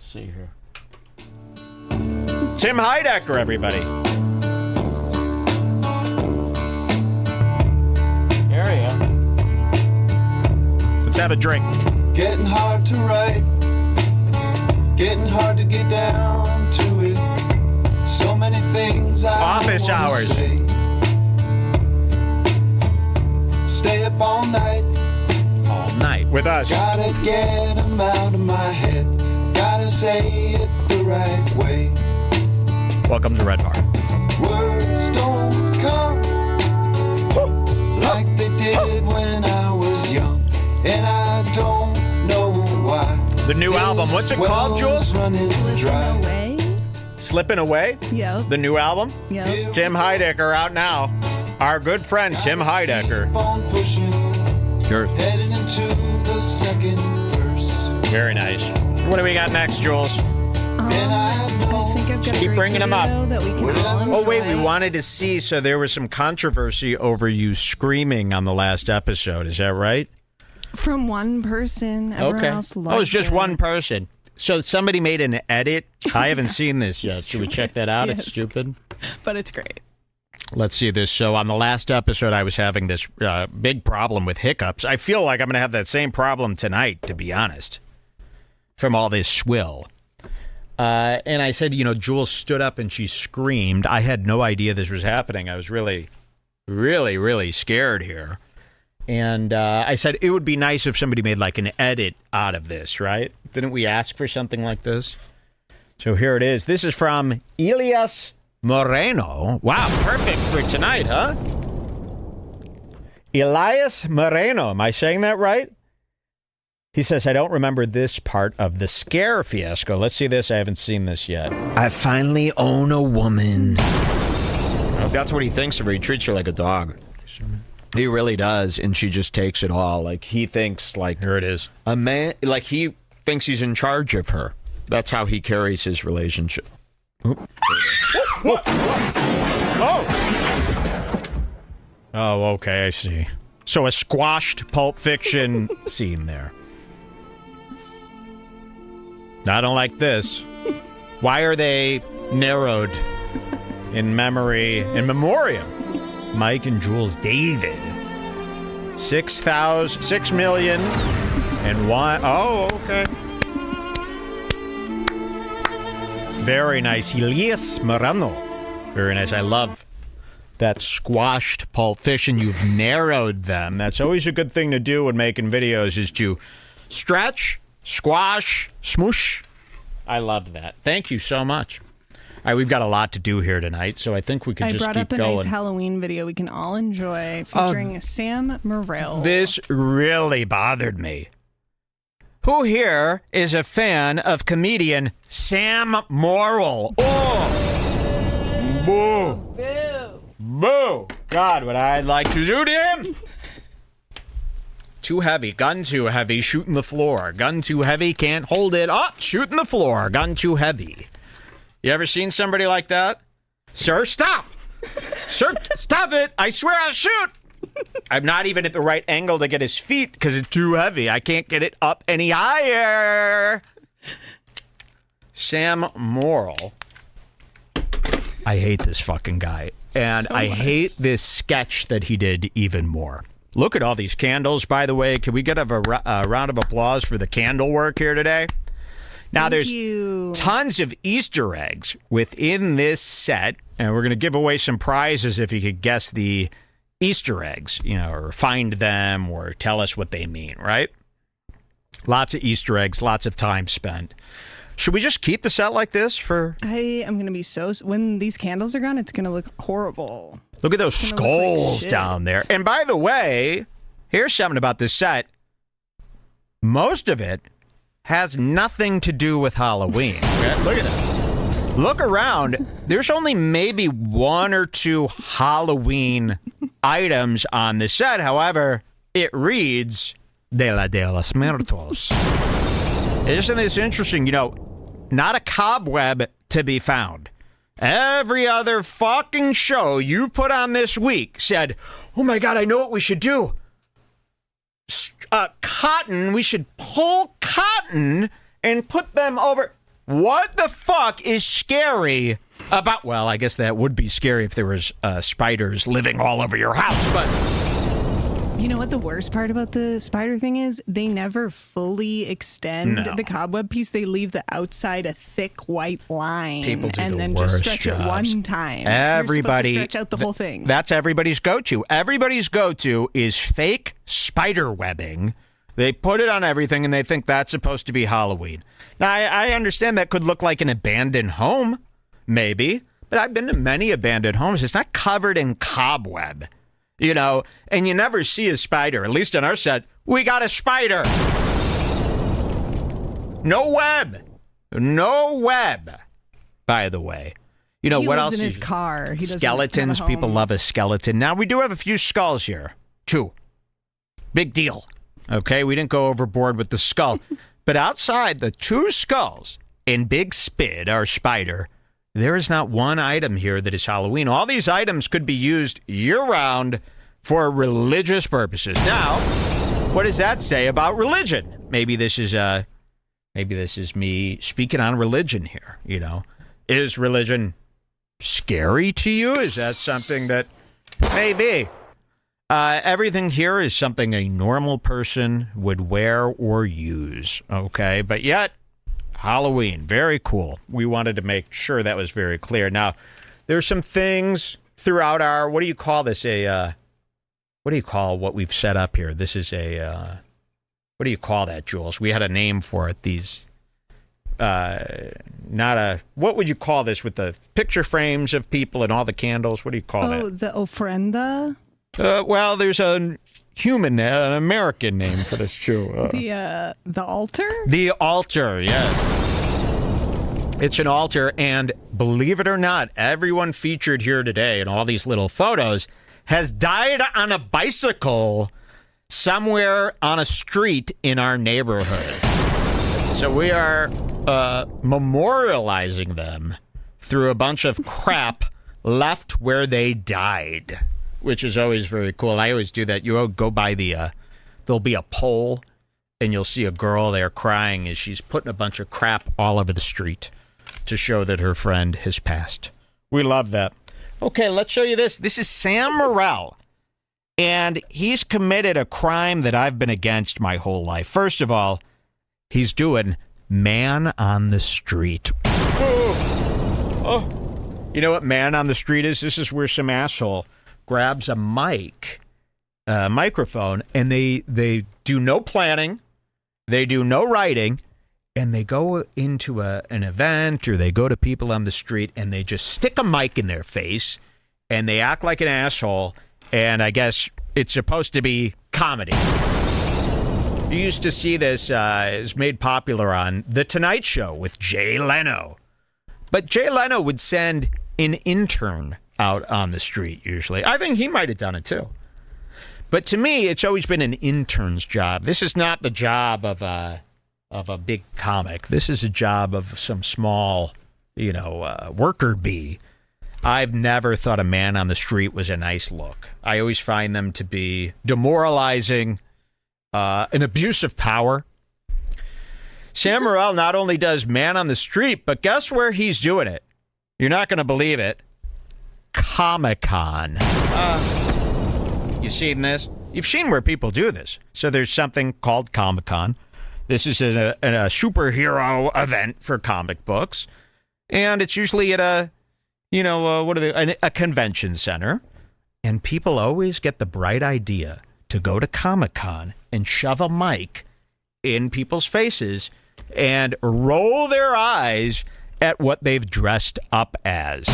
see here. Tim Heidecker, everybody. Here you go. Let's have a drink. Getting hard to write, getting hard to get down to it. So many things I Office hours. say. Stay up all night. All night with us. Gotta get them out of my head. Gotta say it the right way. Welcome to Red Bar. Words don't come like they did when I was young, and I don't know why. The new album. What's it called, Jules? Running dry. Away? Slipping Away? Yep. The new album? Yep. Tim Heidecker out now. Our good friend Tim Heidecker. Keep on pushing, Yours. heading into the second verse. Very nice. What do we got next, Jules? And I know. I think I've got Keep a great bringing 'em video up. that we can all enjoy. Oh, wait, we wanted to see, so there was some controversy over you screaming on the last episode. Is that right? From one person. Everyone else loved Oh, it's just it. one person. So somebody made an edit. I haven't seen this yet. Should we check that out? Yes. It's stupid. But it's great. Let's see this. So on the last episode, I was having this big problem with hiccups. I feel like I'm going to have that same problem tonight, to be honest, from all this swill. And I said, Jules stood up and she screamed. I had no idea this was happening. I was really, really, really scared here. And I said, it would be nice if somebody made like an edit out of this, right? Didn't we ask for something like this? So here it is. This is from Elias Moreno. Wow, perfect for tonight, huh? Elias Moreno. Am I saying that right? He says, I don't remember this part of the scare fiasco. Let's see this. I haven't seen this yet. I finally own a woman. Oh, that's what he thinks of her. He treats her like a dog. He really does, and she just takes it all. Like, he thinks, like... Here it is. A man... Like, he thinks he's in charge of her. That's how he carries his relationship. Oh, okay, I see. So a squashed Pulp Fiction scene there. I don't like this. Why are they narrowed in memory, in memoriam? Mike and Jules David. 6 million and one. Oh, okay. Very nice. Elias Moreno. Very nice. I love that squashed Pulp Fiction. You've narrowed them. That's always a good thing to do when making videos, is to stretch, squash, smoosh. I love that. Thank you so much. All right, we've got a lot to do here tonight, so I think we could just keep going. I brought up a nice Halloween video we can all enjoy featuring Sam Morril. This really bothered me. Who here is a fan of comedian Sam Morril? Oh! Boo! Boo! Boo! God, would I like to shoot him? Too heavy. Gun too heavy. Shooting the floor. Gun too heavy. Can't hold it. Oh! Shooting the floor. Gun too heavy. You ever seen somebody like that? Sir, stop! Sir, stop it! I swear I'll shoot! I'm not even at the right angle to get his feet because it's too heavy. I can't get it up any higher. Sam Morril. I hate this fucking guy. And So I much. hate this sketch that he did even more. Look at all these candles, by the way. Can we get a round of applause for the candle work here today? Now, Thank there's you. tons of Easter eggs within this set, and we're going to give away some prizes if you could guess the Easter eggs, or find them or tell us what they mean, right? Lots of Easter eggs, lots of time spent. Should we just keep the set like this for... I am going to be when these candles are gone, it's going to look horrible. Look at those It's gonna look like skulls shit. down there. And by the way, here's something about this set. Most of it has nothing to do with Halloween. Okay? Look at that. Look around. There's only maybe one or two Halloween items on the set. However, it reads Dia de los Muertos. Isn't this interesting? Not a cobweb to be found. Every other fucking show you put on this week said, oh my God, I know what we should do. Cotton, we should pull cotton and put them over. What the fuck is scary about... Well, I guess that would be scary if there was spiders living all over your house, but... You know what the worst part about the spider thing is? They never fully extend the cobweb piece. They leave the outside a thick white line. People do and the then worst just stretch jobs. it one time. Everybody... You're supposed to stretch out the whole thing. That's everybody's go-to. Everybody's go-to is fake spider webbing. They put it on everything, and they think that's supposed to be Halloween. Now, I understand that could look like an abandoned home, maybe. But I've been to many abandoned homes. It's not covered in cobweb. You know, and you never see a spider. At least on our set, we got a spider. No web. No web, by the way. You know, he what lives else? In his car. He Skeletons. People love a skeleton. Now, we do have a few skulls here. 2. Big deal. Okay, we didn't go overboard with the skull. But outside the 2 skulls in Big Spid, our spider, there is not one item here that is Halloween. All these items could be used year-round for religious purposes. Now, what does that say about religion? Maybe this is me speaking on religion here, you know. Is religion scary to you? Is that something that... Maybe. Everything here is something a normal person would wear or use, okay? But yet... Halloween, very cool. We wanted to make sure that was very clear. Now, there's some things throughout our, what do you call this? What do you call what we've set up here? This is what do you call that, Jules? We had a name for it. These, what would you call this with the picture frames of people and all the candles? What do you call that? Oh, the ofrenda? Well, there's an American name for this too. The altar? The altar, yes. It's an altar, and believe it or not, everyone featured here today in all these little photos has died on a bicycle somewhere on a street in our neighborhood. So we are memorializing them through a bunch of crap left where they died, which is always very cool. I always do that. You go by there'll be a pole, and you'll see a girl there crying as she's putting a bunch of crap all over the street to show that her friend has passed. We love that. Okay, let's show you this. This is Sam Morril, and he's committed a crime that I've been against my whole life. First of all, he's doing man on the street. Oh. You know what man on the street is? This is where some asshole grabs a microphone, and they do no planning, they do no writing, and they go into an event, or they go to people on the street, and they just stick a mic in their face, and they act like an asshole, and I guess it's supposed to be comedy. You used to see this is made popular on The Tonight Show with Jay Leno. But Jay Leno would send an intern out on the street, usually. I think he might have done it, too. But to me, it's always been an intern's job. This is not the job of a big comic. This is a job of some small, worker bee. I've never thought a man on the street was a nice look. I always find them to be demoralizing, an abuse of power. Sam Morril not only does man on the street, but guess where he's doing it? You're not going to believe it. Comic-Con. You seen this? You've seen where people do this. So there's something called Comic-Con. This is a superhero event for comic books. And it's usually at a convention center. And people always get the bright idea to go to Comic-Con and shove a mic in people's faces and roll their eyes at what they've dressed up as.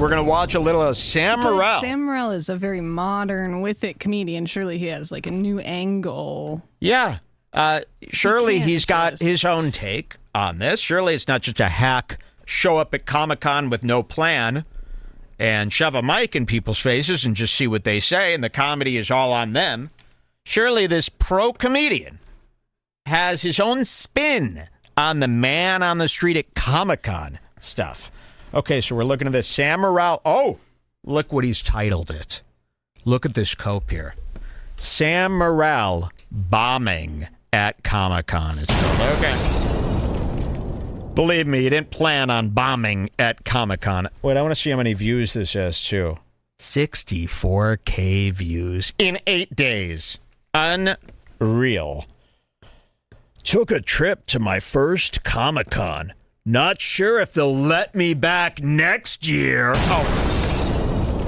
We're going to watch a little of Sam Morril. Sam Morril is a very modern, with-it comedian. Surely he has, like, a new angle. Yeah. Surely he's got his own take on this. Surely it's not just a hack show up at Comic-Con with no plan and shove a mic in people's faces and just see what they say, and the comedy is all on them. Surely this pro-comedian has his own spin on the man on the street at Comic-Con stuff. Okay, so we're looking at this. Sam Morril. Oh, look what he's titled it. Look at this cope here. Sam Morril bombing at Comic-Con. It's called. Okay. Believe me, you didn't plan on bombing at Comic-Con. Wait, I want to see how many views this has, too. 64K views in 8 days. Unreal. Took a trip to my first Comic-Con. Not sure if they'll let me back next year. Oh.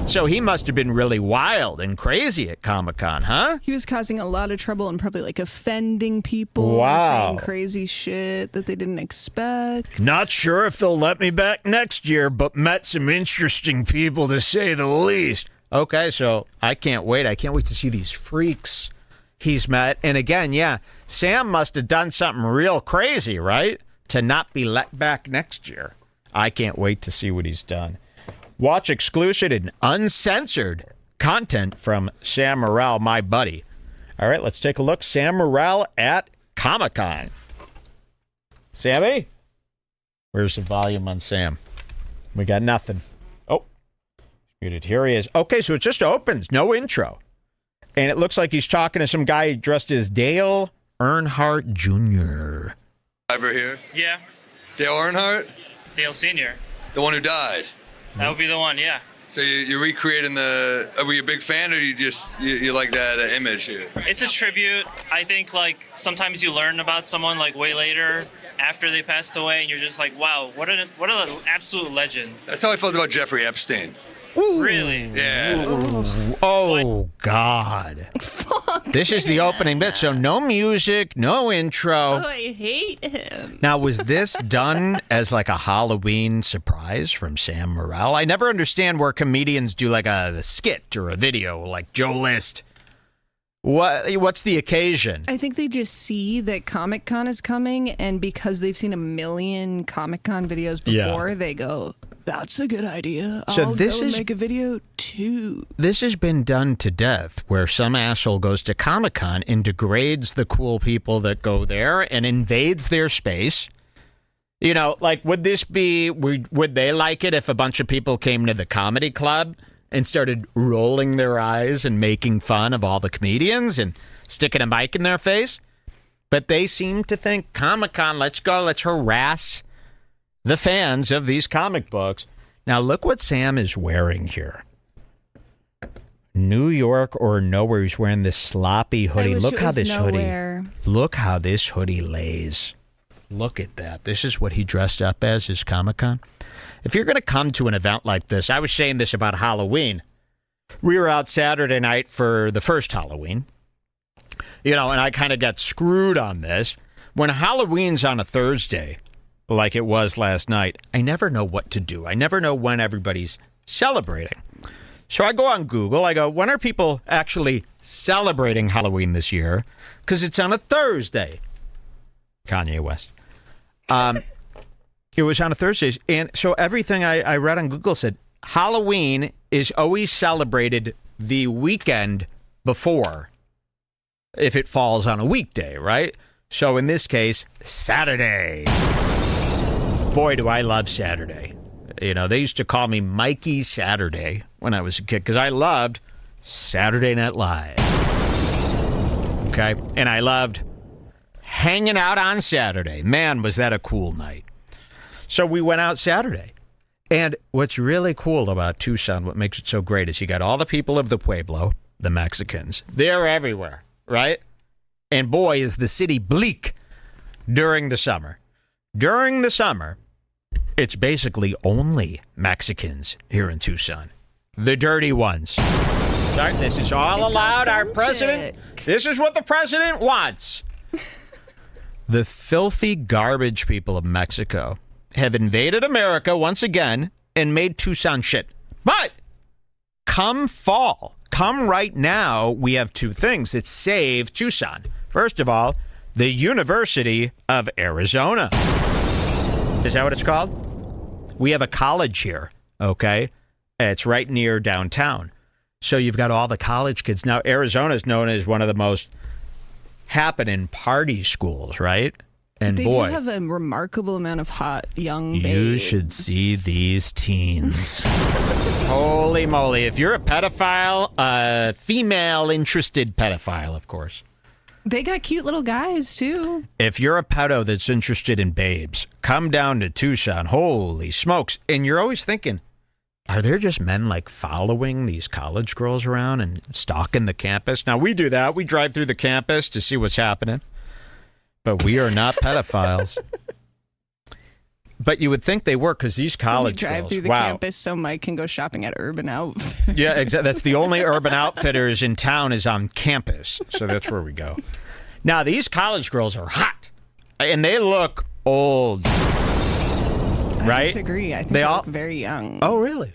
So he must have been really wild and crazy at Comic-Con, huh? He was causing a lot of trouble and probably like offending people. Wow. Saying crazy shit that they didn't expect. Not sure if they'll let me back next year, but met some interesting people to say the least. Okay, so I can't wait. I can't wait to see these freaks he's met. And again, yeah, Sam must have done something real crazy, right? To not be let back next year. I can't wait to see what he's done. Watch exclusive and uncensored content from Sam Morril, my buddy. All right, let's take a look. Sam Morril at Comic-Con. Sammy? Where's the volume on Sam? We got nothing. Oh, muted. Here he is. Okay, so it just opens. No intro. And it looks like he's talking to some guy dressed as Dale Earnhardt Jr. Driver here. Yeah, Dale Earnhardt? Dale Sr. The one who died. That would be the one, yeah. So you're recreating the... Were you a big fan, or you like that image here? It's a tribute. I think, like, sometimes you learn about someone, like, way later after they passed away, and you're just like, wow, what an absolute legend. That's how I felt about Jeffrey Epstein. Ooh. Really? Yeah. Oh, God. This is the opening bit, so no music, no intro. I hate him. Now, was this done as like a Halloween surprise from Sam Morril? I never understand where comedians do like a skit or a video, like Joe List. What's the occasion? I think they just see that Comic-Con is coming, and because they've seen a million Comic-Con videos before, they go, that's a good idea. I'll go and make a video too. This has been done to death, where some asshole goes to Comic-Con and degrades the cool people that go there and invades their space. You know, like, would they like it if a bunch of people came to the comedy club and started rolling their eyes and making fun of all the comedians and sticking a mic in their face? But they seem to think, Comic-Con, let's go, let's harass the fans of these comic books. Now, look what Sam is wearing here. New York or nowhere. He's wearing this sloppy hoodie. Look how this hoodie. Look how this hoodie lays. Look at that. This is what he dressed up as his Comic-Con. If you're going to come to an event like this, I was saying this about Halloween. We were out Saturday night for the first Halloween. You know, and I kind of got screwed on this. When Halloween's on a Thursday, like it was last night, I never know what to do. I never know when everybody's celebrating. So I go on Google. I go, when are people actually celebrating Halloween this year? Because it's on a Thursday. Kanye West. It was on a Thursday. And so everything I read on Google said Halloween is always celebrated the weekend before, if it falls on a weekday, right? So in this case, Saturday. Boy, do I love Saturday. You know, they used to call me Mikey Saturday when I was a kid because I loved Saturday Night Live. Okay? And I loved hanging out on Saturday. Man, was that a cool night. So we went out Saturday. And what's really cool about Tucson, what makes it so great, is you got all the people of the Pueblo, the Mexicans. They're everywhere, right? And boy, is the city bleak during the summer. During the summer, it's basically only Mexicans here in Tucson. The dirty ones. Sorry, this is all allowed. Our president, this is what the president wants. The filthy garbage people of Mexico have invaded America once again and made Tucson shit. But come fall, come right now, we have two things that save Tucson. First of all, the University of Arizona. Is that what it's called? We have a college here, okay? It's right near downtown. So you've got all the college kids. Now, Arizona is known as one of the most happening party schools, right? And they boy, do have a remarkable amount of hot young babes. You should see these teens. Holy moly. If you're a pedophile, a female-interested pedophile, of course. They got cute little guys, too. If you're a pedo that's interested in babes, come down to Tucson. Holy smokes. And you're always thinking, are there just men like following these college girls around and stalking the campus? Now, we do that. We drive through the campus to see what's happening. But we are not pedophiles. But you would think they were, because these college girls. Drive through the campus so Mike can go shopping at Urban Outfitters. Yeah, exactly. That's the only Urban Outfitters in town is on campus. So that's where we go. Now, these college girls are hot. And they look old. Right? I disagree. I think they all look very young. Oh, really?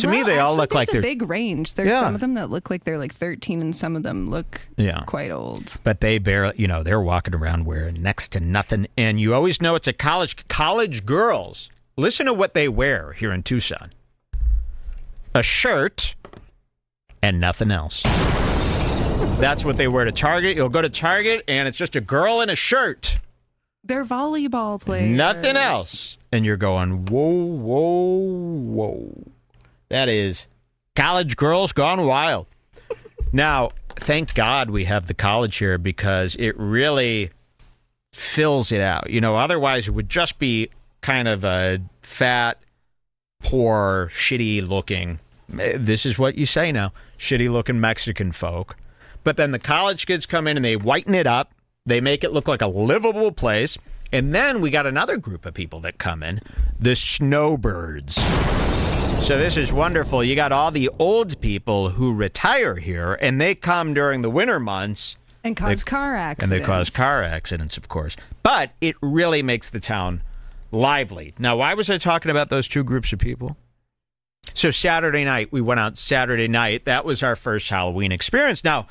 To me, they all look like they're... There's a big range. There's some of them that look like they're like 13, and some of them look quite old. But they barely, they're walking around wearing next to nothing. And you always know it's a college girls. Listen to what they wear here in Tucson. A shirt and nothing else. That's what they wear to Target. You'll go to Target, and it's just a girl in a shirt. They're volleyball players. Nothing else. And you're going, whoa, whoa, whoa. That is college girls gone wild. Now, thank God we have the college here, because it really fills it out. Otherwise it would just be kind of a fat, poor, shitty-looking, this is what you say now, shitty-looking Mexican folk. But then the college kids come in and they whiten it up. They make it look like a livable place. And then we got another group of people that come in, the snowbirds. So this is wonderful. You got all the old people who retire here, and they come during the winter months. And cause car accidents. And they cause car accidents, of course. But it really makes the town lively. Now, why was I talking about those two groups of people? So Saturday night, we went out Saturday night. That was our first Halloween experience. Now,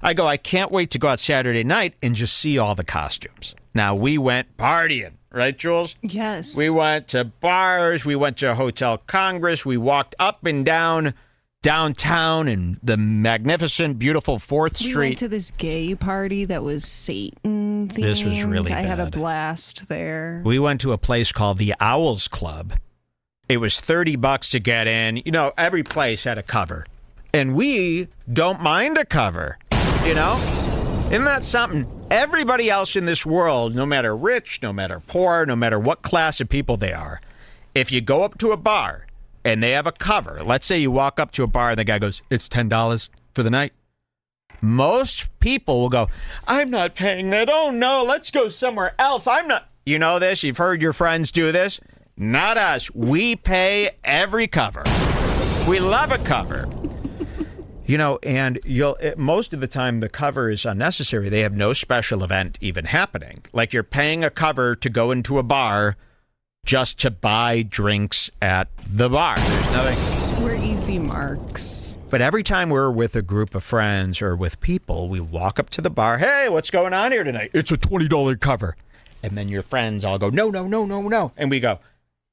I can't wait to go out Saturday night and just see all the costumes. Now, we went partying. Right, Jules? Yes. We went to bars. We went to Hotel Congress. We walked up and down downtown and the magnificent, beautiful 4th Street. We went to this gay party that was Satan themed. This was really bad. I had a blast there. We went to a place called the Owls Club. It was $30 to get in. Every place had a cover. And we don't mind a cover, Isn't that something? Everybody else in this world, no matter rich, no matter poor, no matter what class of people they are, if you go up to a bar and they have a cover, let's say you walk up to a bar and the guy goes, it's $10 for the night. Most people will go, I'm not paying that. Oh, no, let's go somewhere else. I'm not. You know this? You've heard your friends do this? Not us. We pay every cover. We love a cover. And most of the time the cover is unnecessary. They have no special event even happening. Like you're paying a cover to go into a bar just to buy drinks at the bar. There's nothing. We're easy marks. But every time we're with a group of friends or with people, we walk up to the bar. Hey, what's going on here tonight? It's a $20 cover. And then your friends all go, no, no, no, no, no. And we go,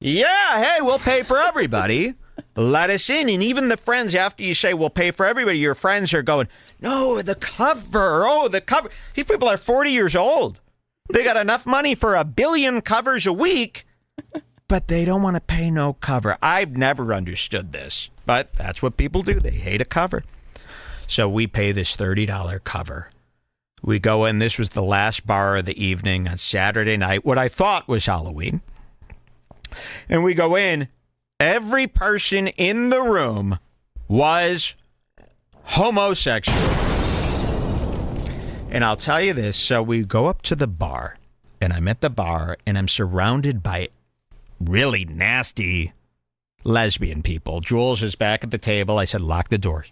yeah, hey, we'll pay for everybody. Let us in. And even the friends, after you say we'll pay for everybody, your friends are going, no, the cover. Oh, the cover. These people are 40 years old. They got enough money for 1 billion covers a week, but they don't want to pay no cover. I've never understood this, but that's what people do. They hate a cover. So we pay this $30 cover. We go in. This was the last bar of the evening on Saturday night, what I thought was Halloween. And we go in. Every person in the room was homosexual. And I'll tell you this. So we go up to the bar, and I'm at the bar, and I'm surrounded by really nasty lesbian people. Jules is back at the table. I said, lock the doors.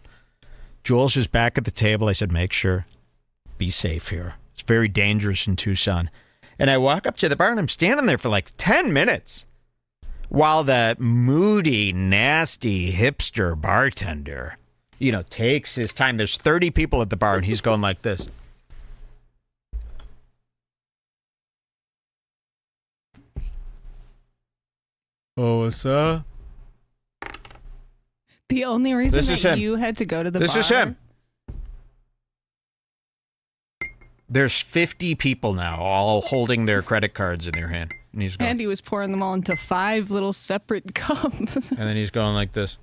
Jules is back at the table. I said, make sure. Be safe here. It's very dangerous in Tucson. And I walk up to the bar, and I'm standing there for like 10 minutes. While the moody, nasty hipster bartender, takes his time. There's 30 people at the bar, and he's going like this. Oh, what's up? The only reason that you had to go to the bar... This is him. There's 50 people now, all holding their credit cards in their hand. And he's going, Andy was pouring them all into 5 little separate cups. And then he's going like this.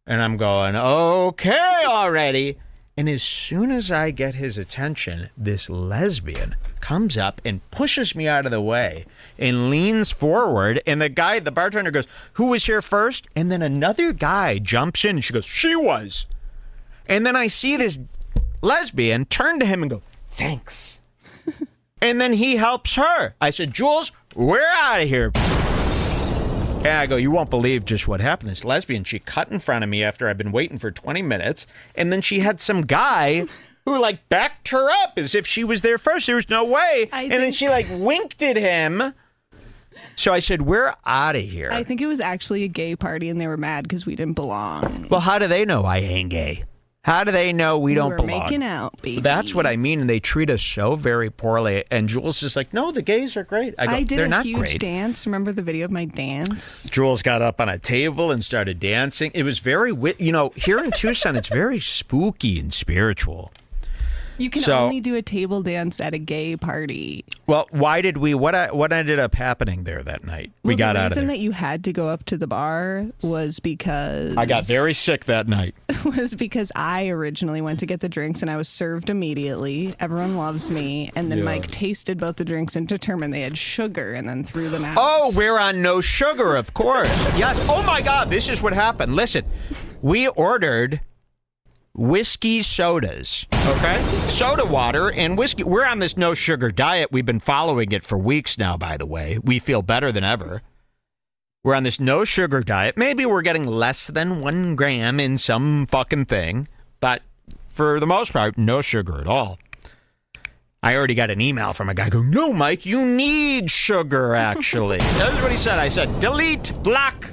And I'm going, okay already. And as soon as I get his attention, this lesbian comes up and pushes me out of the way and leans forward. And the bartender goes, "Who was here first?" And then another guy jumps in and she goes, "She was." And then I see this lesbian turn to him and go, "Thanks." And then he helps her. I said, "Jules, we're out of here." And I go, "You won't believe just what happened. This lesbian, she cut in front of me after I've been waiting for 20 minutes. And then she had some guy who like backed her up as if she was there first. There was no way. And then she like winked at him. So I said, "We're out of here." I think it was actually a gay party and they were mad because we didn't belong. Well, how do they know I ain't gay? How do they know we don't belong? We're making out, baby. That's what I mean. And they treat us so very poorly. And Jules is like, "No, the gays are great." I go, "They're not great." I did a huge dance. Remember the video of my dance? Jules got up on a table and started dancing. It was very, here in Tucson, it's very spooky and spiritual. You can only do a table dance at a gay party. Well, why did we? What ended up happening there that night? We got out of there. The reason that you had to go up to the bar was because I got very sick that night. Was because I originally went to get the drinks and I was served immediately. Everyone loves me, and then Mike tasted both the drinks and determined they had sugar, and then threw them out. Oh, we're on no sugar, of course. Yes. Oh my God, this is what happened. Listen, we ordered whiskey sodas, okay? Soda water and whiskey. We're on this no sugar diet. We've been following it for weeks now, by the way. We feel better than ever. We're on this no sugar diet. Maybe we're getting less than 1 gram in some fucking thing, but for the most part, no sugar at all. I already got an email from a guy going, "No, Mike, you need sugar, actually." That's what he said. I said, "Delete, block."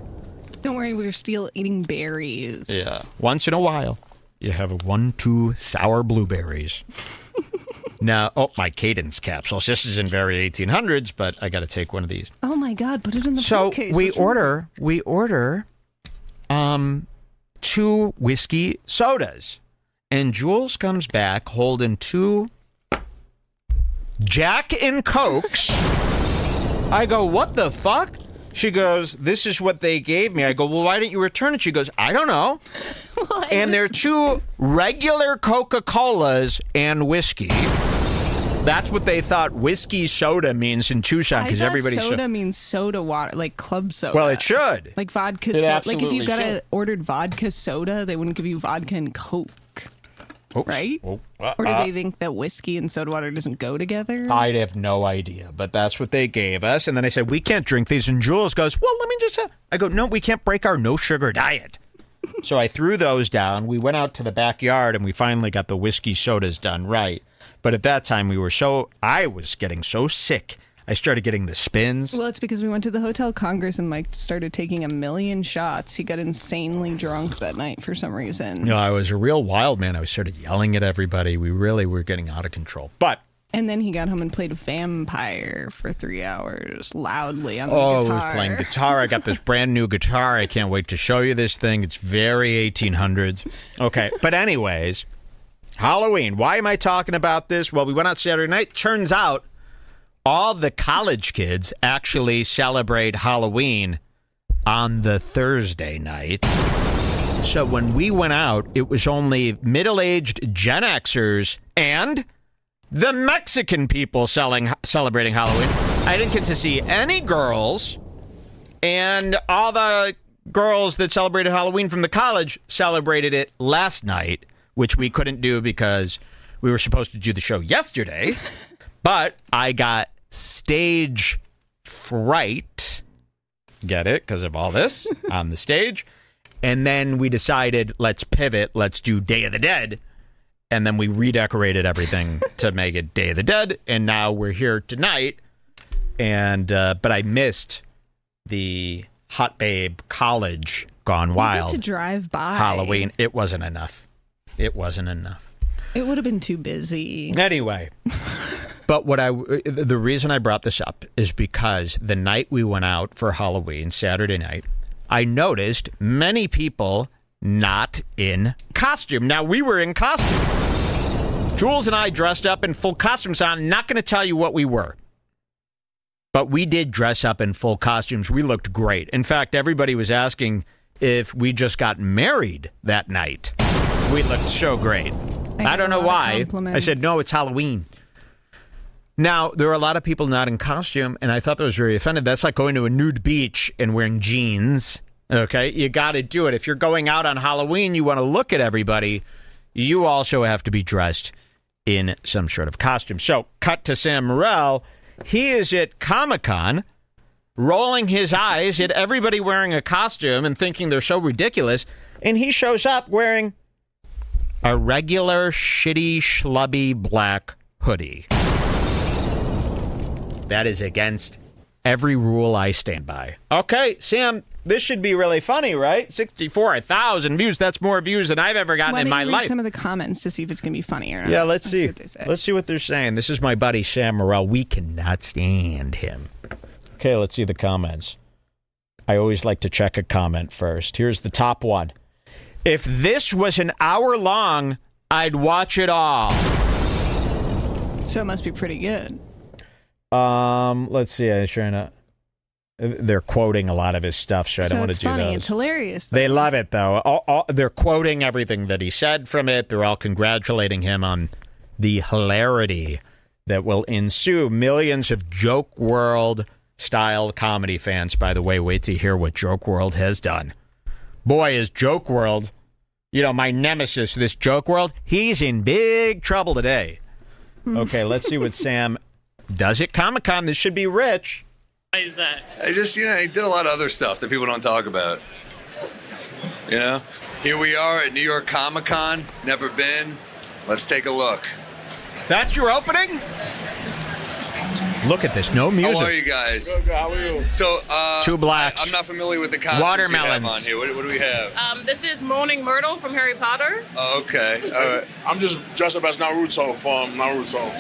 Don't worry, we're still eating berries. Yeah, once in a while. You have a 1-2 sour blueberries. Now, my cadence capsules. This is in very 1800s, but I got to take one of these. Oh my God, put it in the so case. we order 2 whiskey sodas. And Jules comes back holding 2 Jack and Cokes. I go, "What the fuck?" She goes, "This is what they gave me." I go, "Well, why didn't you return it?" She goes, "I don't know." And they're 2 regular Coca-Colas and whiskey. That's what they thought whiskey soda means in Tucson, because everybody soda means soda water, like club soda. Well, it should. Like vodka soda. Like if you ordered vodka soda, they wouldn't give you vodka and Coke. Oops. Right? Or do they think that whiskey and soda water doesn't go together? I have no idea, but that's what they gave us. And then I said, "We can't drink these." And Jules goes, "Well, let me just have..." I go, "No, we can't break our no sugar diet." So I threw those down. We went out to the backyard and we finally got the whiskey sodas done right. But at that time, I was getting so sick. I started getting the spins. Well, it's because we went to the Hotel Congress and Mike started taking 1,000,000 shots. He got insanely drunk that night for some reason. No, I was a real wild man. I started yelling at everybody. We really were getting out of control. And then he got home and played Vampire for 3 hours loudly on the guitar. Oh, he was playing guitar. I got this brand new guitar. I can't wait to show you this thing. It's very 1800s. Okay, but anyways, Halloween. Why am I talking about this? Well, we went out Saturday night. Turns out all the college kids actually celebrate Halloween on the Thursday night. So when we went out, it was only middle-aged Gen Xers and the Mexican people celebrating Halloween. I didn't get to see any girls, and all the girls that celebrated Halloween from the college celebrated it last night, which we couldn't do because we were supposed to do the show yesterday. But I got stage fright. Get it? Because of all this on the stage. And then we decided, let's pivot. Let's do Day of the Dead. And then we redecorated everything to make it Day of the Dead. And now we're here tonight. And but I missed the Hot Babe College Gone Wild. To drive by Halloween. It wasn't enough. It wasn't enough. It would have been too busy. Anyway. But the reason I brought this up is because the night we went out for Halloween, Saturday night, I noticed many people not in costume. Now, we were in costume. Jules and I dressed up in full costumes. I'm not going to tell you what we were. But we did dress up in full costumes. We looked great. In fact, everybody was asking if we just got married that night. We looked so great. I don't know why. I said, no, it's Halloween. Now, there are a lot of people not in costume, and I thought that was very offended. That's like going to a nude beach and wearing jeans. Okay? You got to do it. If you're going out on Halloween, you want to look at everybody, you also have to be dressed in some sort of costume. So, cut to Sam Morril. He is at Comic-Con, rolling his eyes at everybody wearing a costume and thinking they're so ridiculous, and he shows up wearing a regular, shitty, schlubby black hoodie. That is against every rule I stand by. Okay, Sam, this should be really funny, right? 64,000 views. That's more views than I've ever gotten in my life. Read some of the comments to see if it's going to be funny or not. Yeah, let's see. Let's see what they're saying. This is my buddy Sam Morril. We cannot stand him. Okay, let's see the comments. I always like to check a comment first. Here's the top one. If this was an hour long, I'd watch it all. So it must be pretty good. Let's see. I'm trying to. They're quoting a lot of his stuff, so I don't want to do funny. those. It's hilarious. They love it, though. They're quoting everything that he said from it. They're all congratulating him on the hilarity that will ensue. Millions of Joke World-style comedy fans, by the way. Wait to hear what Joke World has done. Boy, is Joke World, my nemesis, this Joke World, he's in big trouble today. Okay, let's see what Sam does at Comic-Con. This should be rich. Why is that? I just, he did a lot of other stuff that people don't talk about. Here we are at New York Comic-Con. Never been. Let's take a look. That's your opening? Look at this. No music. How are you guys? Good, how are you? So, two blacks. I'm not familiar with the costumes watermelons you have on here. What do we have? This is Moaning Myrtle from Harry Potter. Oh, okay. All right. I'm just dressed up as Naruto from Naruto.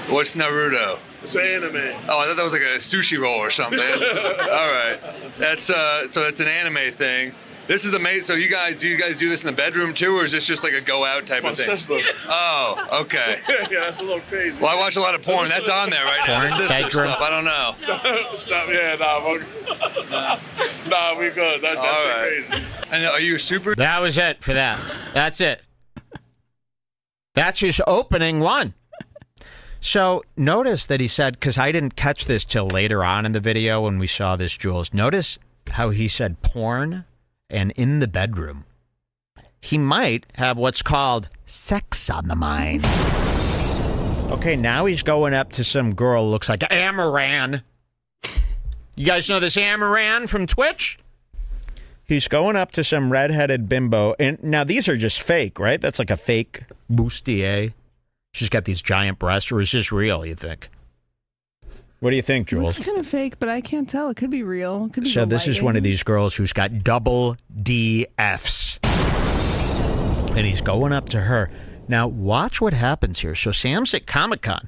What's Naruto? It's an anime. Oh, I thought that was like a sushi roll or something. All right. That's so it's an anime thing. This is amazing. So do you guys do this in the bedroom too, or is this just like a go out type of thing? My sister. Oh, okay. Yeah, that's a little crazy. Well, I watch a lot of porn. That's on there right now. Porn, The sister stuff. I don't know. Stop. Yeah, nah, we good. That's all right. Crazy. And are you super? That was it for that. That's it. That's his opening one. So notice that he said, because I didn't catch this till later on in the video when we saw this, Jules. Notice how he said porn and in the bedroom. He might have what's called sex on the mind. Okay, now he's going up to some girl who looks like Amaran. You guys know this Amaran from Twitch? He's going up to some redheaded bimbo. And now these are just fake, right? That's like a fake bustier. She's got these giant breasts, or is this real, you think? What do you think, Jules? It's kind of fake, but I can't tell. It could be real. It could be so this is one of these girls who's got double DFs. And he's going up to her. Now, watch what happens here. So Sam's at Comic-Con.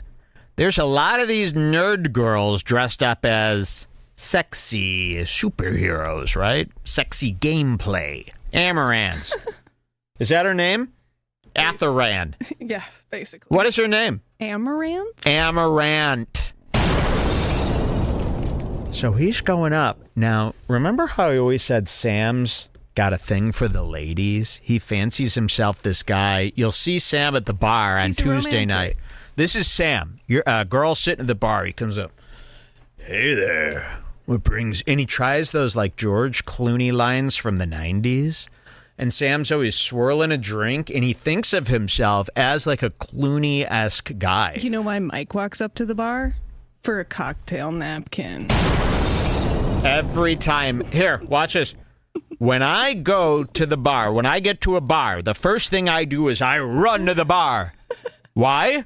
There's a lot of these nerd girls dressed up as sexy superheroes, right? Sexy gameplay. Amarans. Is that her name? Atharan. Yeah, basically. What is her name? Amaranth? Amaranth. So he's going up. Now, remember how he always said Sam's got a thing for the ladies? He fancies himself this guy. You'll see Sam at the bar on Tuesday night. This is Sam. You're a girl sitting at the bar. He comes up. Hey there. What brings... And he tries those like George Clooney lines from the 90s. And Sam's always swirling a drink, and he thinks of himself as like a Clooney-esque guy. You know why Mike walks up to the bar? For a cocktail napkin. Every time. Here, watch this. When I go to the bar, when I get to a bar, the first thing I do is I run to the bar. Why?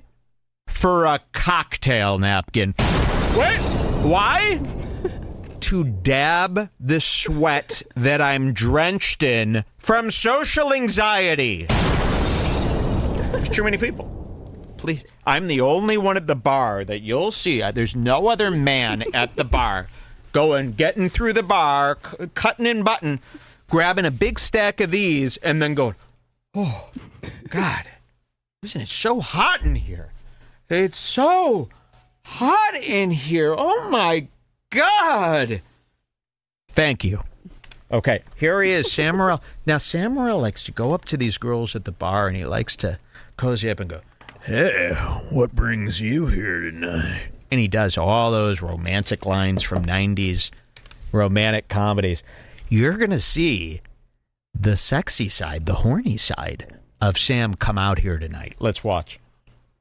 For a cocktail napkin. Wait, why? To dab the sweat that I'm drenched in from social anxiety. There's too many people. Please. I'm the only one at the bar that you'll see. There's no other man at the bar getting through the bar, cutting in button, grabbing a big stack of these, and then going, oh, God, isn't it so hot in here? It's so hot in here. Oh, my God. Thank you. Okay, here he is, Sam Morril. Now, Sam Morril likes to go up to these girls at the bar, and he likes to cozy up and go, "Hey, what brings you here tonight?" And he does all those romantic lines from 90s romantic comedies. You're going to see the sexy side, the horny side of Sam come out here tonight. Let's watch.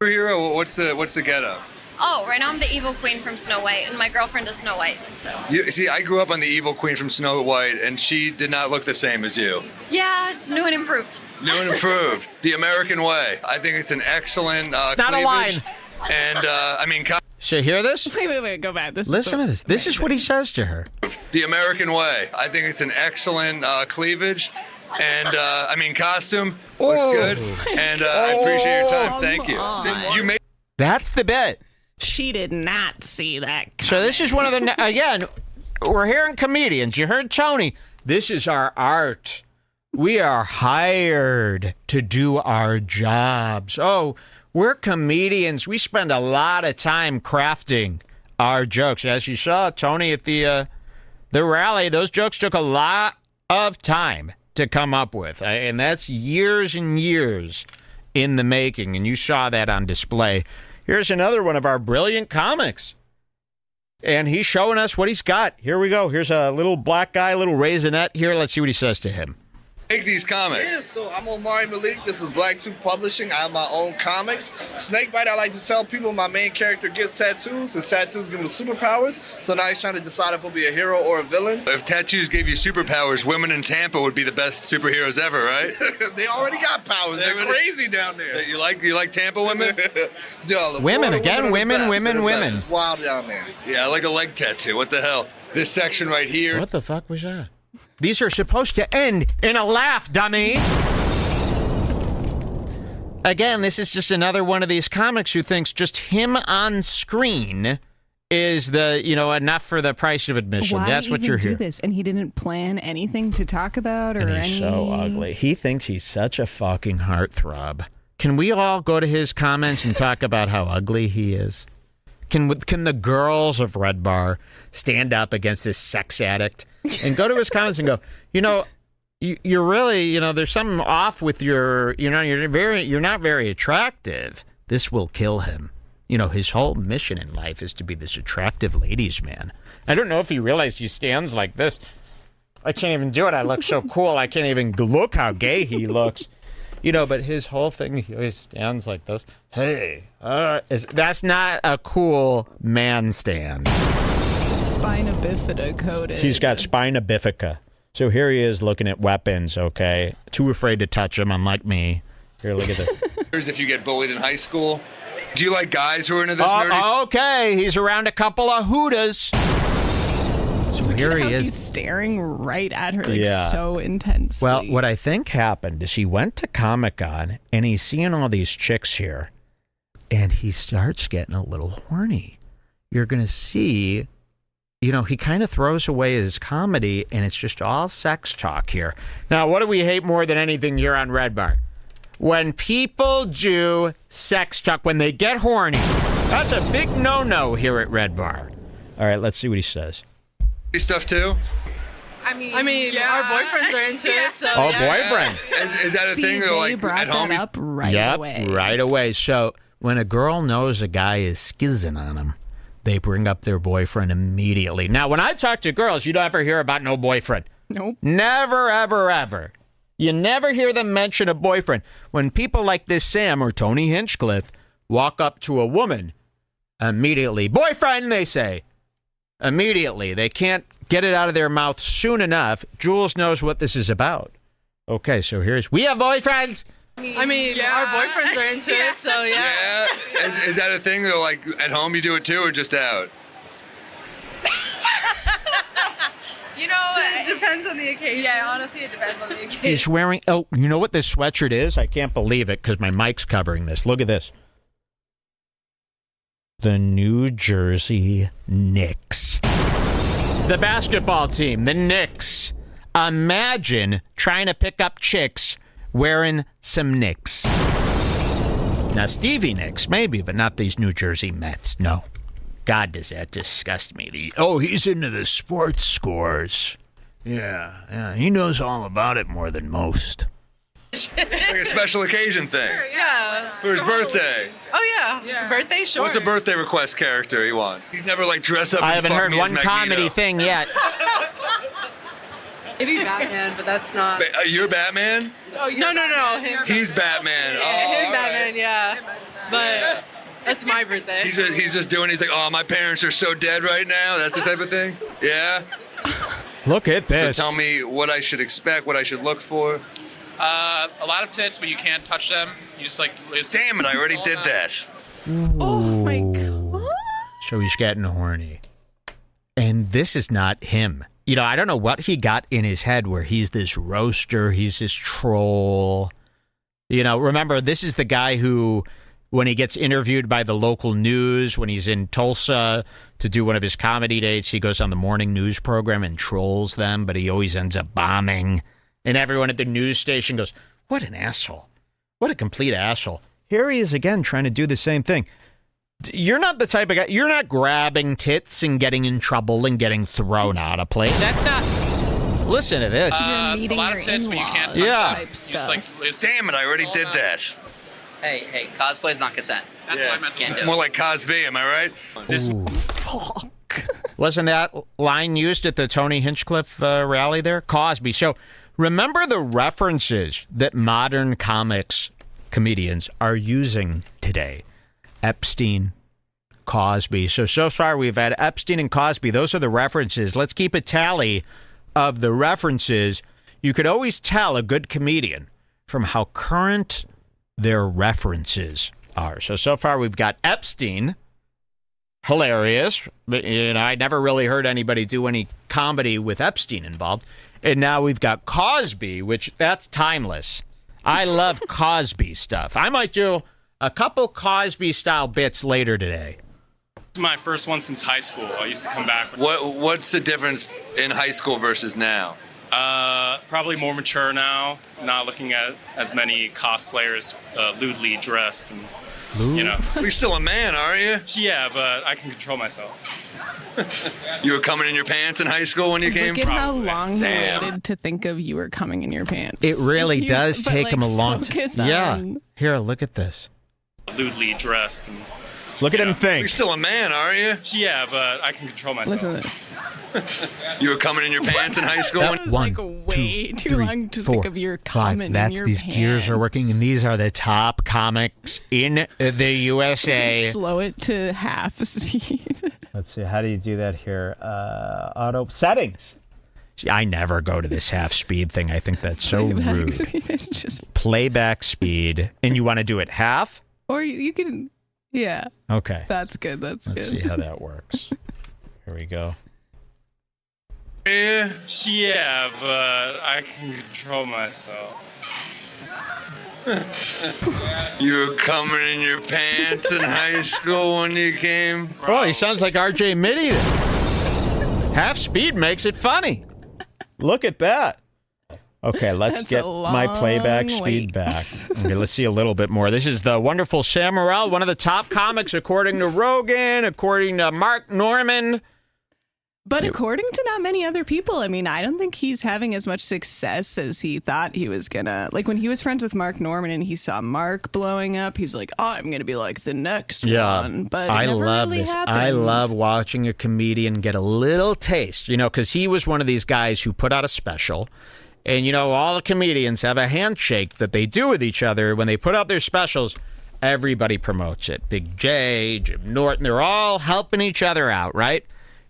Superhero, what's the getup? Oh, right now I'm the evil queen from Snow White, and my girlfriend is Snow White, so. You see, I grew up on the evil queen from Snow White, and she did not look the same as you. Yeah, it's new and improved. New and improved. The American way. I think it's an excellent It's not a line. And, So hear this? Wait, go back. Listen to this. This is what he says to her. The American way. I think it's an excellent cleavage. And, costume looks good. And I appreciate your time. Thank you. You made. That's the bit. She did not see that coming. So this is one of the, again, we're hearing comedians. You heard Tony. This is our art. We are hired to do our jobs. Oh, we're comedians. We spend a lot of time crafting our jokes. As you saw, Tony, at the rally, those jokes took a lot of time to come up with. And that's years and years in the making. And you saw that on display. Here's another one of our brilliant comics. And he's showing us what he's got. Here we go. Here's a little black guy, little raisinette here. Let's see what he says to him. Make these comics. Yeah, so I'm Omari Malik. This is Black Tooth Publishing. I have my own comics. Snakebite, I like to tell people my main character gets tattoos. His tattoos give him superpowers. So now he's trying to decide if he'll be a hero or a villain. If tattoos gave you superpowers, women in Tampa would be the best superheroes ever, right? They already got powers. They're crazy down there. You like Tampa women? Yo, women again, women. It's wild down there. Yeah, I like a leg tattoo. What the hell? This section right here. What the fuck was that? These are supposed to end in a laugh, dummy. Again, this is just another one of these comics who thinks just him on screen is enough for the price of admission. That's what you're here. Why do this? And he didn't plan anything to talk about or and he's so ugly. He thinks he's such a fucking heartthrob. Can we all go to his comments and talk about how ugly he is? Can the girls of Red Bar stand up against this sex addict and go to his comments and go, you're really, there's something off with your, you're not very attractive. This will kill him. His whole mission in life is to be this attractive ladies' man. I don't know if he realized he stands like this. I can't even do it. I look so cool. I can't even look how gay he looks. But his whole thing, he always stands like this. Hey, that's not a cool man stand. Spina bifida coded. He's got spina bifida. So here he is looking at weapons, okay? Too afraid to touch them, unlike me. Here, look at this. Here's if you get bullied in high school. Do you like guys who are into this nerdy? Okay, he's around a couple of hoodas. So here he is. He's staring right at her so intensely. Well, what I think happened is he went to Comic-Con and he's seeing all these chicks here and he starts getting a little horny. You're going to see, he kind of throws away his comedy and it's just all sex talk here. Now, what do we hate more than anything here on Red Bar? When people do sex talk, when they get horny. That's a big no-no here at Red Bar. All right, let's see what he says. Stuff too? I mean, our boyfriends are into it, so. Oh, boyfriend. Is that a thing? They brought at home? that up right away. Right away. So when a girl knows a guy is skizzing on them, they bring up their boyfriend immediately. Now, when I talk to girls, you don't ever hear about no boyfriend. Nope. Never, ever, ever. You never hear them mention a boyfriend. When people like this Sam or Tony Hinchcliffe walk up to a woman, immediately, boyfriend, they say. Immediately. They can't get it out of their mouth soon enough. Jules knows what this is about. Okay, so we have boyfriends. Our boyfriends are into it, so yeah. Is that a thing though? Like at home you do it too, or just out? It depends on the occasion. Yeah, honestly, it depends on the occasion. He's wearing, you know what this sweatshirt is? I can't believe it because my mic's covering this. Look at this. The New Jersey Knicks. The basketball team, the Knicks. Imagine trying to pick up chicks wearing some Knicks. Now, Stevie Nicks, maybe, but not these New Jersey Mets. No. God, does that disgust me. He's into the sports scores. Yeah. He knows all about it more than most. Like a special occasion thing. Yeah. For his birthday. Oh, yeah. Birthday, sure. What's a birthday request character he wants? He's never like dress up. I and haven't fuck heard me as one comedy Magneto. thing yet. Maybe Batman, but that's not. You're Batman? Oh, no. He's Batman. Yeah, Oh, him all Batman, right. yeah. But that's my birthday. He's just doing. He's like, oh, my parents are so dead right now. That's the type of thing. Yeah. Look at this. So tell me what I should expect, what I should look for. A lot of tits, but you can't touch them. You just like. Damn it! I already did that. Oh my god. So he's getting horny. And this is not him. You know, I don't know what he got in his head where he's this roaster, he's this troll. You know, remember, this is the guy who, when he gets interviewed by the local news, when he's in Tulsa to do one of his comedy dates, he goes on the morning news program and trolls them, but he always ends up bombing. And everyone at the news station goes, what an asshole. What a complete asshole. Here he is again trying to do the same thing. You're not the type of guy, you're not grabbing tits and getting in trouble and getting thrown out of place. That's not, listen to this. A lot of tits, but you can't touch them. You just like. Damn it! I already did that. Hey, cosplay's not consent. That's what I meant. Can't do it. More like Cosby, am I right? Fuck. Wasn't that line used at the Tony Hinchcliffe rally there? Cosby. So remember the references that modern comics comedians are using today. Epstein, Cosby. So far we've had Epstein and Cosby. Those are the references. Let's keep a tally of the references. You could always tell a good comedian from how current their references are. So far we've got Epstein, hilarious. You know, I never really heard anybody do any comedy with Epstein involved. And now we've got Cosby, which that's timeless. I love Cosby stuff. I might do a couple Cosby-style bits later today. It's my first one since high school. I used to come back. What's the difference in high school versus now? Probably more mature now, not looking at as many cosplayers lewdly dressed. And, you know. You're still a man, aren't you? Yeah, but I can control myself. You were coming in your pants in high school when you came? Look at how long he Damn. waited to think of you were coming in your pants. It really does but, take like, him a long time. focus on- Yeah. Here, look at this. Lewdly dressed. And, Look at him You're think. still a man, aren't you? yeah, but I can control myself. Listen, You were coming in your pants in high school? that was One, like way two, too three, long to four, think of your five. comment in That's your these gears are working, and these are the top comics in the USA. Slow it to half speed. Let's see, how do you do that here? Auto settings. See, I never go to this half speed thing. I think that's so Playback rude. speed is just, Playback speed, and you want to do it half? or you can, yeah. Okay. That's good. That's Let's good. see how that works. Here we go. Yeah, but I can control myself. You were coming in your pants in high school when you came? Oh, he sounds like RJ Mitty then. Half speed makes it funny. Look at that. Okay, let's That's get a my playback long speed wait. back. Okay, let's see a little bit more. This is the wonderful Sam Morril, one of the top comics according to Rogan, according to Mark Norman. But according to not many other people, I mean, I don't think he's having as much success as he thought he was gonna. Like when he was friends with Mark Norman and he saw Mark blowing up, he's like, "Oh, I'm gonna be like the next one." But it I never love really this. happened. I love watching a comedian get a little taste, you know, because he was one of these guys who put out a special. And, you know, all the comedians have a handshake that they do with each other when they put out their specials. Everybody promotes it. Big J, Jim Norton, they're all helping each other out, right?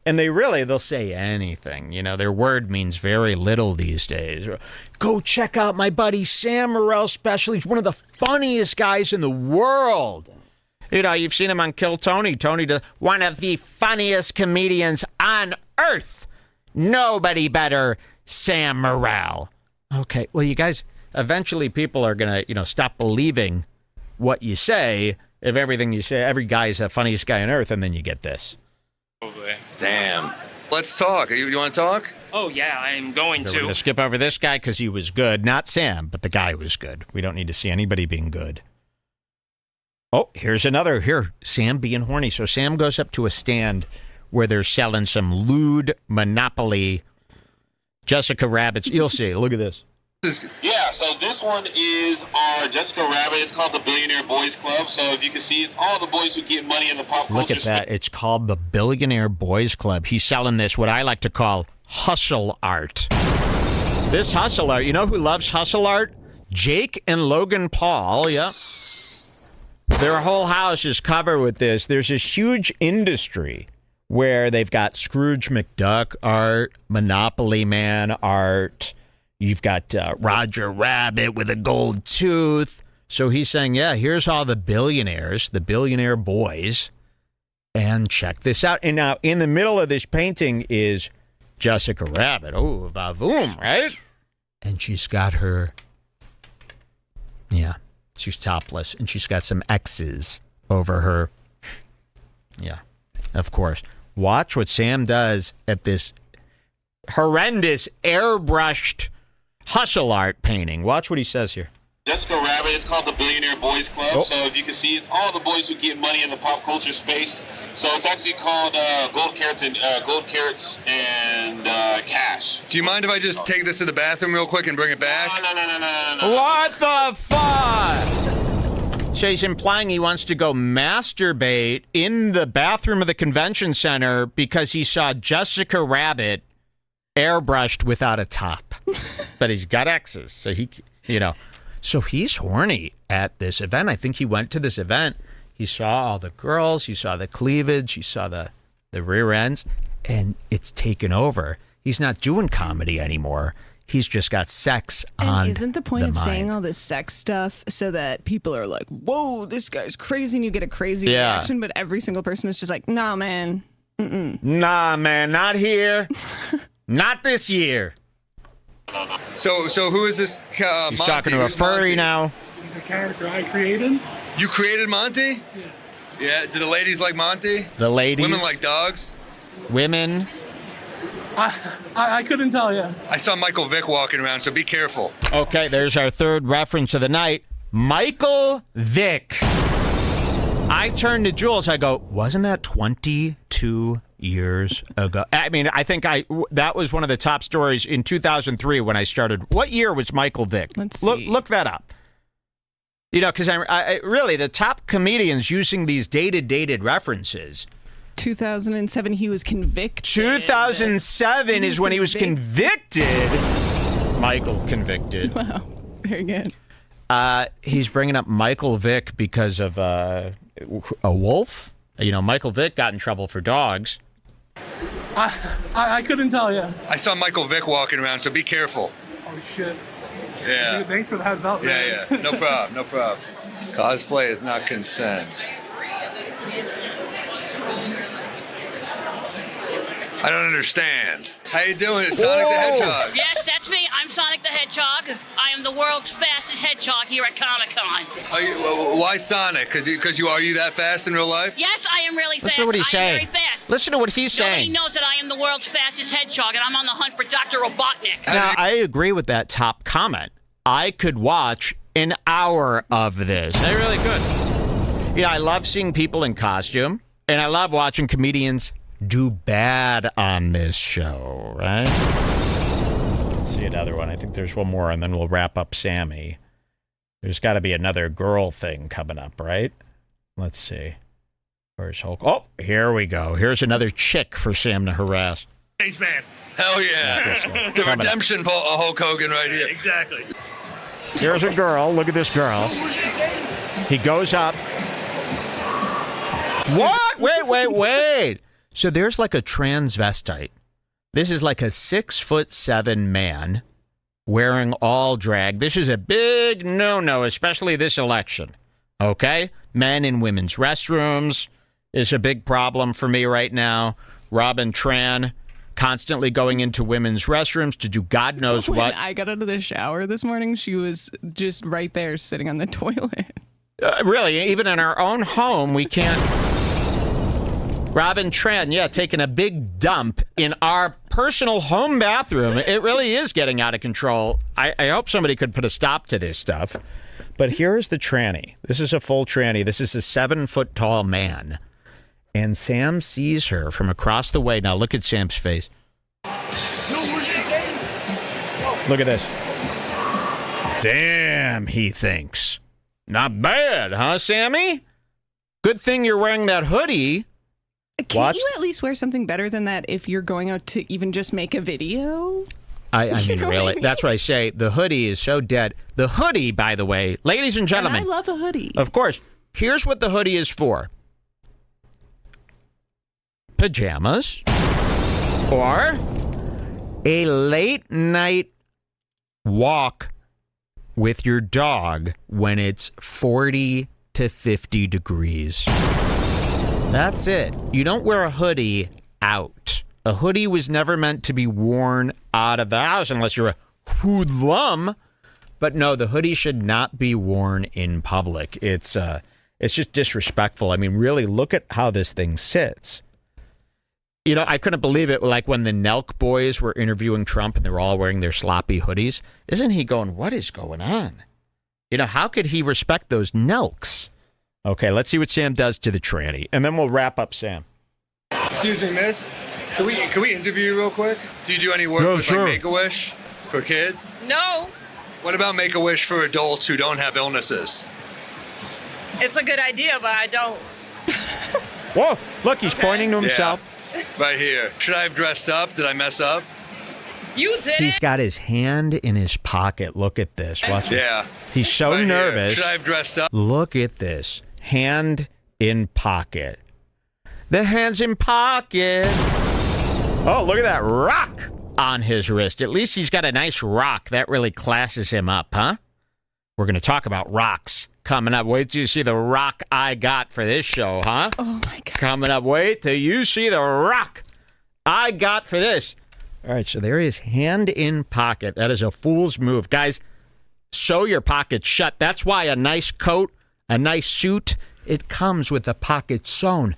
And they'll say anything. You know, their word means very little these days. Go check out my buddy Sam Morril's special. He's one of the funniest guys in the world. You know, you've seen him on Kill Tony. Tony, one of the funniest comedians on earth. Nobody better, Sam Morril. Okay, well, you guys, eventually people are going to, stop believing what you say if everything you say, every guy is the funniest guy on earth, and then you get this. Probably. Damn. Let's talk. You want to talk? Oh, yeah, I'm going So we're going to skip over this guy because he was good. Not Sam, but the guy was good. We don't need to see anybody being good. Oh, here's another. Here, Sam being horny. So Sam goes up to a stand where they're selling some lewd Monopoly Jessica Rabbit's. You'll see. Look at this. Yeah, so this one is our Jessica Rabbit. It's called the Billionaire Boys Club. So if you can see, it's all the boys who get money in the pop culture. Look at that. It's called the Billionaire Boys Club. He's selling this, what I like to call hustle art. This hustle art, you know who loves hustle art? Jake and Logan Paul, yep. Their whole house is covered with this. There's this huge industry where they've got Scrooge McDuck art, Monopoly Man art. You've got Roger Rabbit with a gold tooth. So he's saying, yeah, here's all the billionaires, the billionaire boys. And check this out. And now in the middle of this painting is Jessica Rabbit. Oh, vavoom, right? And she's got her, yeah, she's topless. And she's got some X's over her. Yeah, of course. Watch what Sam does at this horrendous airbrushed hustle art painting. Watch what he says here. Jessica Rabbit, it's called the Billionaire Boys Club. Oh. So if you can see, it's all the boys who get money in the pop culture space. So it's actually called gold carrots and cash. Do you mind if I just take this to the bathroom real quick and bring it back? No. What the fuck? So he's implying he wants to go masturbate in the bathroom of the convention center because he saw Jessica Rabbit airbrushed without a top. But he's got X's, so he, you know. So he's horny at this event. I think he went to this event. He saw all the girls. He saw the cleavage. He saw the rear ends. And it's taken over. He's not doing comedy anymore. He's just got sex on And isn't the point of mind. saying all this sex stuff so that people are like, whoa, this guy's crazy, and you get a crazy Yeah. reaction, but every single person is just like, nah, man. Mm-mm. Nah, man, not here. Not this year. So who is this? He's Monty? talking to a Who's furry Monty? now. He's a character I created. You created Monty? Yeah. Do the ladies like Monty? The ladies. Women like dogs? Women. I couldn't tell you. I saw Michael Vick walking around, so be careful. Okay, there's our third reference of the night. Michael Vick. I turned to Jules. I go, wasn't that 22 years ago? I mean, I think that was one of the top stories in 2003 when I started. What year was Michael Vick? Let's see. Look that up. You know, because I really, the top comedians using these dated references. 2007, he was convicted. 2007 is when he was convicted. Michael convicted. Wow, very good. He's bringing up Michael Vick because of a wolf. You know, Michael Vick got in trouble for dogs. I couldn't tell you. I saw Michael Vick walking around, so be careful. Oh, shit. Yeah. Thanks for the heads up, man. Yeah. No problem. No problem. Cosplay is not consent. I don't understand. How you doing? It's Sonic the Hedgehog. Yes, that's me. I'm Sonic the Hedgehog. I am the world's fastest hedgehog here at Comic-Con. Why Sonic? Because are you that fast in real life? Yes, I am really fast. Listen to what he's I am saying. very fast. Listen to what he's Nobody saying. knows that I am the world's fastest hedgehog, and I'm on the hunt for Dr. Robotnik. Now, I agree with that top comment. I could watch an hour of this. I really could. You know, I love seeing people in costume, and I love watching comedians do bad on this show, right? Let's see another one. I think there's one more, and then we'll wrap up Sammy. There's got to be another girl thing coming up, right? Let's see. Where's Hulk? Oh, here we go. Here's another chick for Sam to harass. Stage man. Hell yeah. The redemption Hulk Hogan right here. Exactly. Here's a girl. Look at this girl. He goes up. What? Wait. So there's like a transvestite. This is like a 6'7" man wearing all drag. This is a big no-no, especially this election. Okay? Men in women's restrooms is a big problem for me right now. Robin Tran constantly going into women's restrooms to do God knows When what. I got out of the shower this morning, she was just right there sitting on the toilet. Really, even in our own home, we can't. Robin Tran, taking a big dump in our personal home bathroom. It really is getting out of control. I hope somebody could put a stop to this stuff. But here's the tranny. This is a full tranny. This is a 7-foot-tall man. And Sam sees her from across the way. Now look at Sam's face. Look at this. Damn, he thinks. Not bad, huh, Sammy? Good thing you're wearing that hoodie. Can't you at least wear something better than that if you're going out to even just make a video? I mean, know what really, I mean? that's what I say. The hoodie is so dead. The hoodie, by the way, ladies and gentlemen. And I love a hoodie. Of course. Here's what the hoodie is for. Pajamas. Or a late night walk with your dog when it's 40 to 50 degrees. That's it. You don't wear a hoodie out. A hoodie was never meant to be worn out of the house unless you're a hoodlum. But no, the hoodie should not be worn in public. It's just disrespectful. I mean, really, look at how this thing sits. You know, I couldn't believe it, like when the Nelk boys were interviewing Trump and they were all wearing their sloppy hoodies. Isn't he going, what is going on? You know, how could he respect those Nelks? Okay, let's see what Sam does to the tranny, and then we'll wrap up Sam. Excuse me, miss. Can we interview you real quick? Do you do any work with like Make-A-Wish for kids? No, What about Make-A-Wish for adults who don't have illnesses? it's a good idea, but I don't. Whoa, look, he's pointing to himself. Yeah, right here. Should I have dressed up? Did I mess up? You did He's it. got his hand in his pocket. Look at this. Watch it. Yeah. He's so Right here. nervous. Should I have dressed up? Look at this. Hand in pocket. The hand's in pocket. Oh, look at that rock on his wrist. At least he's got a nice rock. That really classes him up, huh? We're going to talk about rocks coming up. Wait till you see the rock I got for this show, huh? Oh, my God. Coming up. Wait till you see the rock I got for this. All right, so there is hand in pocket. That is a fool's move. Guys, sew your pockets shut. That's why a nice coat, a nice suit, it comes with the pocket sewn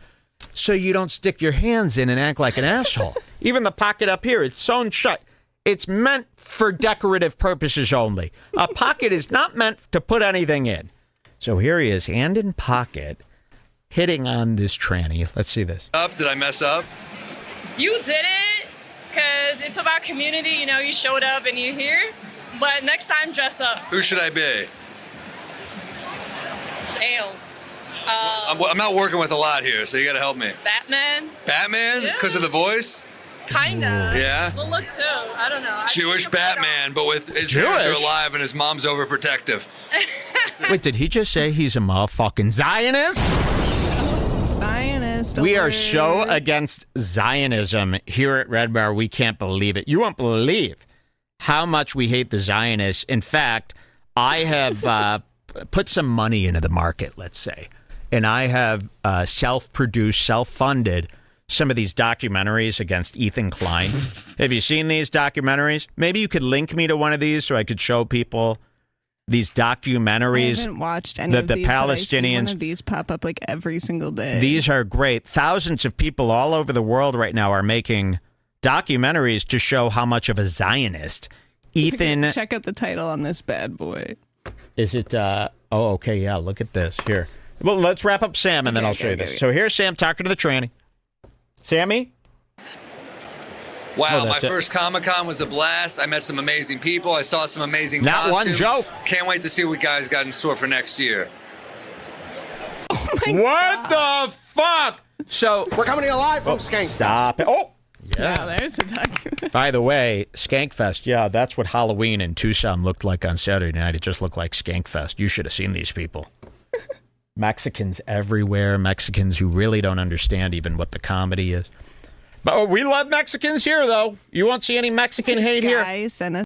so you don't stick your hands in and act like an asshole. Even the pocket up here, it's sewn shut. It's meant for decorative purposes only. A pocket is not meant to put anything in. So here he is, hand in pocket, hitting on this tranny. Let's see this. Did I mess up? You did it, because it's about community. You know, you showed up and you're here. But next time, dress up. Who should I be? Damn. I'm not working with a lot here, so you got to help me. Batman? Batman? Yeah. Because of the voice? Kinda. Yeah? The look, too. I don't know. Jewish Batman, but with his parents are alive and his mom's overprotective. Wait, did he just say he's a motherfucking Zionist? Zionist. We are alert. so against Zionism here at Red Bar, we can't believe it. You won't believe how much we hate the Zionists. In fact, I have put some money into the market, let's say, and I have self-produced, self-funded some of these documentaries against Ethan Klein. Have you seen these documentaries? Maybe you could link me to one of these so I could show people these documentaries. I haven't watched any that of the these, but I see Palestinians. one of these pop up like every single day. These are great. Thousands of people all over the world right now are making documentaries to show how much of a Zionist Ethan. Check out the title on this bad boy. Is it? Oh, okay. Yeah. Look at this here. Well, let's wrap up Sam, and then I'll show you this. So here's Sam talking to the tranny. Sammy? Wow, Oh, my that's it. first Comic-Con was a blast. I met some amazing people. I saw some amazing Not one costumes. joke. Can't wait to see what you guys got in store for next year. What the fuck? So we're coming to you live from Skanks. Stop it. Oh, yeah. Wow, there's the document. By the way, Skankfest, yeah, that's what Halloween in Tucson looked like on Saturday night. It just looked like Skankfest. You should have seen these people. Mexicans everywhere, Mexicans who really don't understand even what the comedy is. But we love Mexicans here, though. You won't see any Mexican hate here. Guy sent us